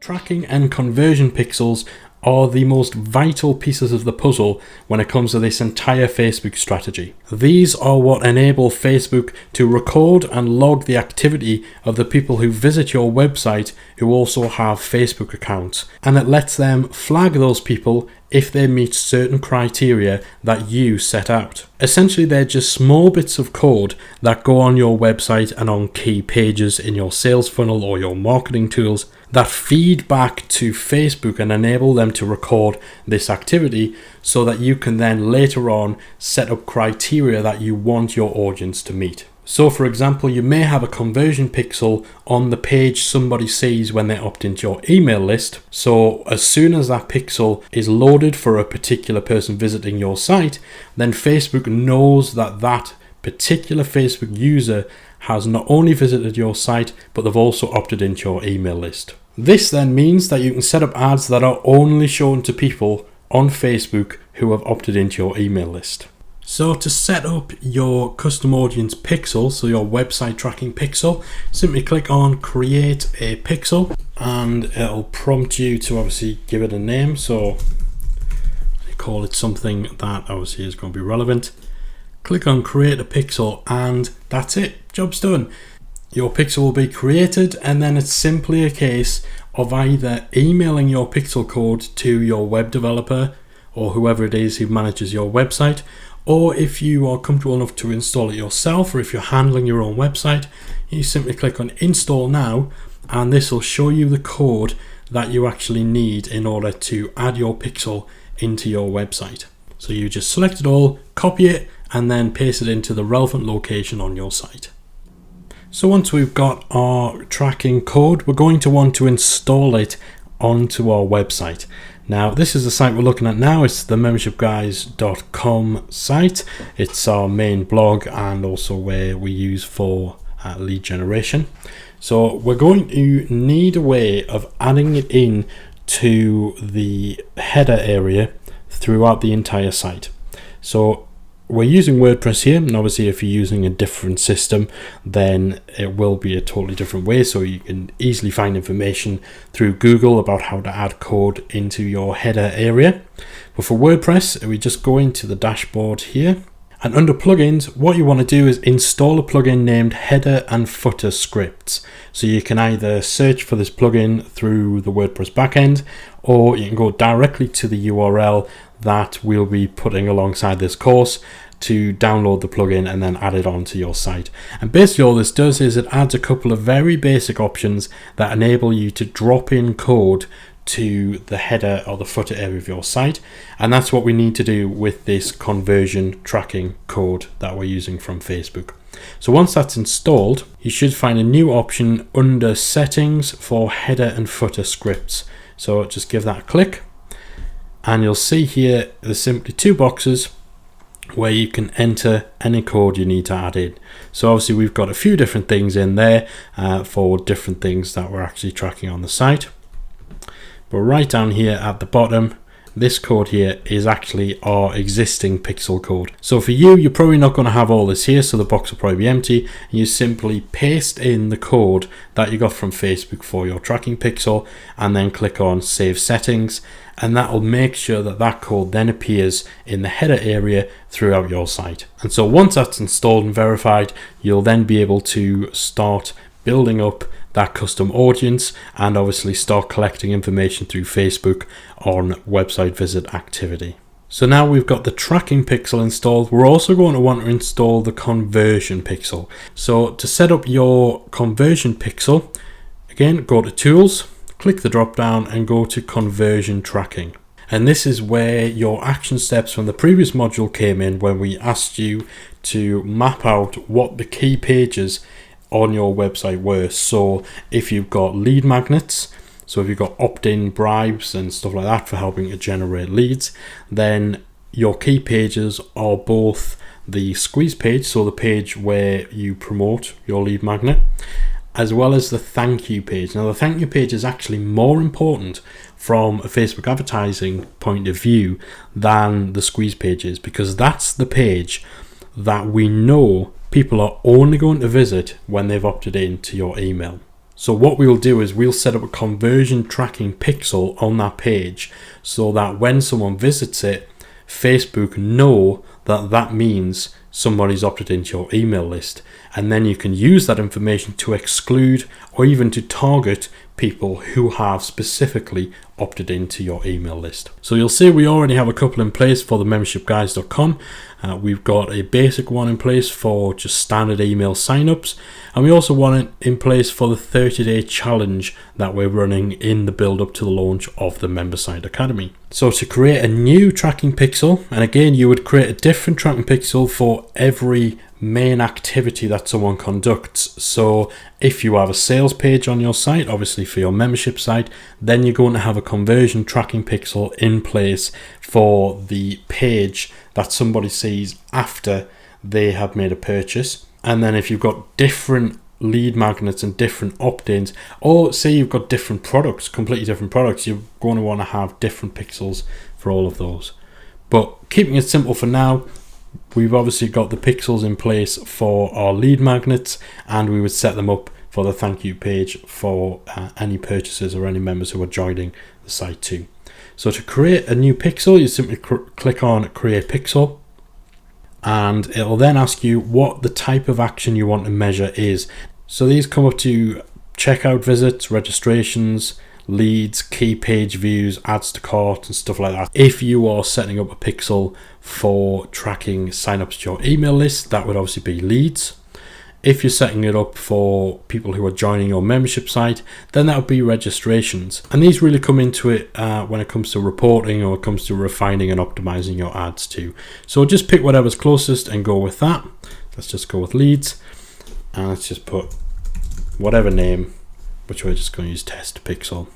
Tracking and conversion pixels are the most vital pieces of the puzzle when it comes to this entire Facebook strategy. These are what enable Facebook to record and log the activity of the people who visit your website who also have Facebook accounts, and it lets them flag those people if they meet certain criteria that you set out. Essentially, they're just small bits of code that go on your website and on key pages in your sales funnel or your marketing tools that feed back to Facebook and enable them to record this activity so that you can then later on set up criteria that you want your audience to meet. So for example, you may have a conversion pixel on the page somebody sees when they opt into your email list. So as soon as that pixel is loaded for a particular person visiting your site, then Facebook knows that that particular Facebook user has not only visited your site, but they've also opted into your email list. This then means that you can set up ads that are only shown to people on Facebook who have opted into your email list. So to set up your custom audience pixel, so your website tracking pixel, simply click on create a pixel and it'll prompt you to obviously give it a name. So you call it something that obviously is going to be relevant. Click on create a pixel and that's it, job's done. Your pixel will be created, and then it's simply a case of either emailing your pixel code to your web developer or whoever it is who manages your website, or if you are comfortable enough to install it yourself, or if you're handling your own website, you simply click on install now, and this will show you the code that you actually need in order to add your pixel into your website. So you just select it all, copy it, and then paste it into the relevant location on your site. So once we've got our tracking code, we're going to want to install it onto our website. Now, this is the site we're looking at now. It's the membershipguys.com site. It's our main blog and also where we use for lead generation. So we're going to need a way of adding it in to the header area throughout the entire site. So we're using WordPress here, and obviously if you're using a different system, then it will be a totally different way. So you can easily find information through Google about how to add code into your header area. But for WordPress, we just go into the dashboard here, and under plugins, what you want to do is install a plugin named Header and Footer Scripts. So you can either search for this plugin through the WordPress backend, or you can go directly to the URL that we'll be putting alongside this course to download the plugin and then add it onto your site. And basically all this does is it adds a couple of very basic options that enable you to drop in code to the header or the footer area of your site, and that's what we need to do with this conversion tracking code that we're using from Facebook. So once that's installed, you should find a new option under settings for header and footer scripts. So just give that a click, and you'll see here there's simply two boxes where you can enter any code you need to add in. So obviously we've got a few different things in there for different things that we're actually tracking on the site. But right down here at the bottom, this code here is actually our existing pixel code. So for you, you're probably not going to have all this here, so the box will probably be empty. And you simply paste in the code that you got from Facebook for your tracking pixel, and then click on Save Settings, and that will make sure that that code then appears in the header area throughout your site. And so once that's installed and verified, you'll then be able to start building up that custom audience and obviously start collecting information through Facebook on website visit activity. So now we've got the tracking pixel installed, we're also going to want to install the conversion pixel. So to set up your conversion pixel, again, go to Tools, click the drop down and go to Conversion Tracking. And this is where your action steps from the previous module came in, when we asked you to map out what the key pages on your website were. So if you've got lead magnets, so if you've got opt-in bribes and stuff like that for helping to generate leads, then your key pages are both the squeeze page, so the page where you promote your lead magnet, as well as the thank you page. Now the thank you page is actually more important from a Facebook advertising point of view than the squeeze page is, because that's the page that we know people are only going to visit when they've opted in to your email. So what we'll do is we'll set up a conversion tracking pixel on that page so that when someone visits it, Facebook know that that means somebody's opted into your email list. And then you can use that information to exclude or even to target people who have specifically opted into your email list. So you'll see we already have a couple in place for the membershipguys.com. We've got a basic one in place for just standard email signups, and we also want it in place for the 30-day challenge that we're running in the build up to the launch of the MemberSite Academy. So to create a new tracking pixel, and again you would create a different tracking pixel for every main activity that someone conducts. So if you have a sales page on your site, obviously for your membership site, then you're going to have a conversion tracking pixel in place for the page that somebody sees after they have made a purchase. And then if you've got different lead magnets and different opt-ins, or say you've got different products, completely different products, you're going to want to have different pixels for all of those. But keeping it simple for now, we've obviously got the pixels in place for our lead magnets, and we would set them up for the thank you page for any purchases or any members who are joining the site too. So to create a new pixel, you simply click on create pixel, and it'll then ask you what the type of action you want to measure is. So these come up to checkout visits, registrations, leads, key page views, adds to cart and stuff like that. If you are setting up a pixel for tracking signups to your email list, that would obviously be leads. If you're setting it up for people who are joining your membership site, then that would be registrations. And these really come into it when it comes to reporting or it comes to refining and optimizing your ads too. So just pick whatever's closest and go with that. Let's just go with leads, and let's just put whatever name, which we're just going to use test pixel,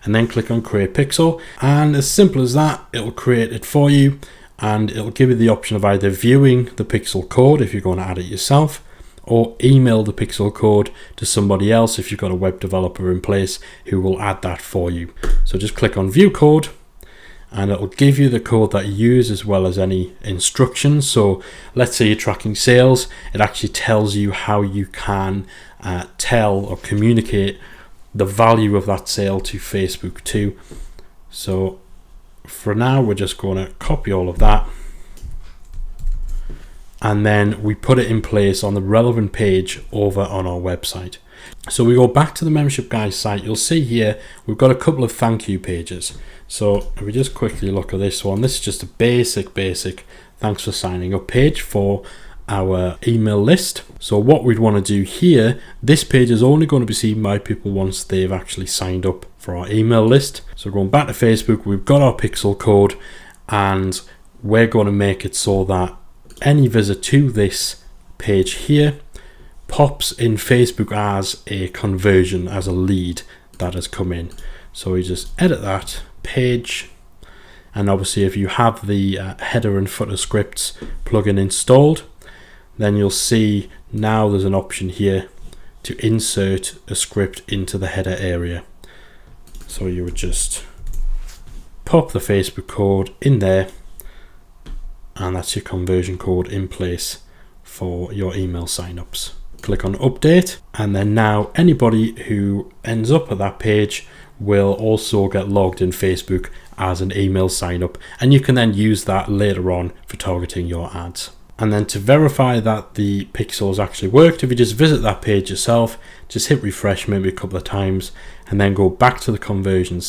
and then click on create pixel. And as simple as that, it'll create it for you, and it'll give you the option of either viewing the pixel code if you're going to add it yourself, or email the pixel code to somebody else if you've got a web developer in place who will add that for you. So just click on view code, and it'll give you the code that you use as well as any instructions. So let's say you're tracking sales, it actually tells you how you can tell or communicate the value of that sale to Facebook too. So for now, we're just going to copy all of that, and then we put it in place on the relevant page over on our website. So we go back to the Membership Guys site. You'll see here we've got a couple of thank you pages. So if we just quickly look at this one, this is just a basic thanks for signing up page for our email list. So what we'd want to do here, this page is only going to be seen by people once they've actually signed up for our email list. So going back to Facebook, we've got our pixel code, and we're going to make it so that any visit to this page here pops in Facebook as a conversion, as a lead that has come in. So we just edit that page, and obviously if you have the header and footer scripts plugin installed, then you'll see now there's an option here to insert a script into the header area. So you would just pop the Facebook code in there, and that's your conversion code in place for your email signups. Click on update, and then now anybody who ends up at that page will also get logged in Facebook as an email sign up, and you can then use that later on for targeting your ads. And then to verify that the pixels actually worked, if you just visit that page yourself, just hit refresh maybe a couple of times, and then go back to the conversion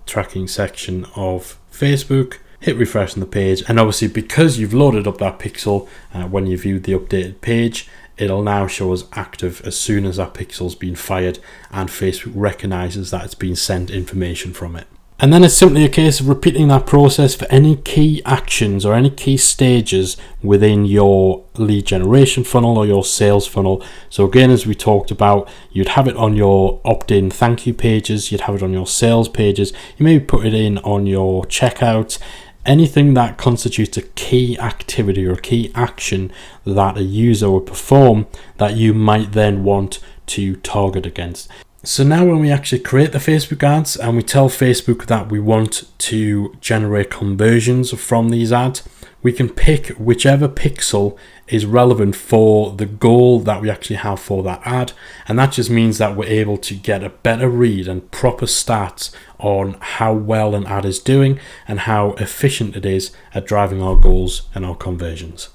tracking section of Facebook, hit refresh on the page, and obviously because you've loaded up that pixel when you viewed the updated page, it'll now show as active as soon as that pixel's been fired and Facebook recognizes that it's been sent information from it. And then it's simply a case of repeating that process for any key actions or any key stages within your lead generation funnel or your sales funnel. So again, as we talked about, you'd have it on your opt-in thank you pages, you'd have it on your sales pages, you maybe put it in on your checkout. Anything that constitutes a key activity or a key action that a user would perform that you might then want to target against. So now when we actually create the Facebook ads and we tell Facebook that we want to generate conversions from these ads, we can pick whichever pixel is relevant for the goal that we actually have for that ad. And that just means that we're able to get a better read and proper stats on how well an ad is doing and how efficient it is at driving our goals and our conversions.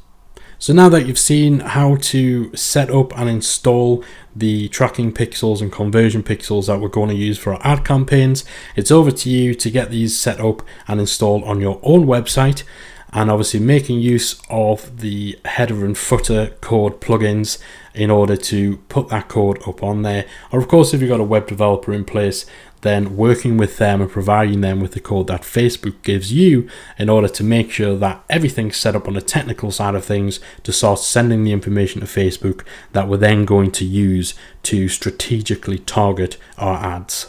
So now that you've seen how to set up and install the tracking pixels and conversion pixels that we're going to use for our ad campaigns, it's over to you to get these set up and installed on your own website, and obviously making use of the header and footer code plugins in order to put that code up on there. Or of course, if you've got a web developer in place, then working with them and providing them with the code that Facebook gives you in order to make sure that everything's set up on the technical side of things to start sending the information to Facebook that we're then going to use to strategically target our ads.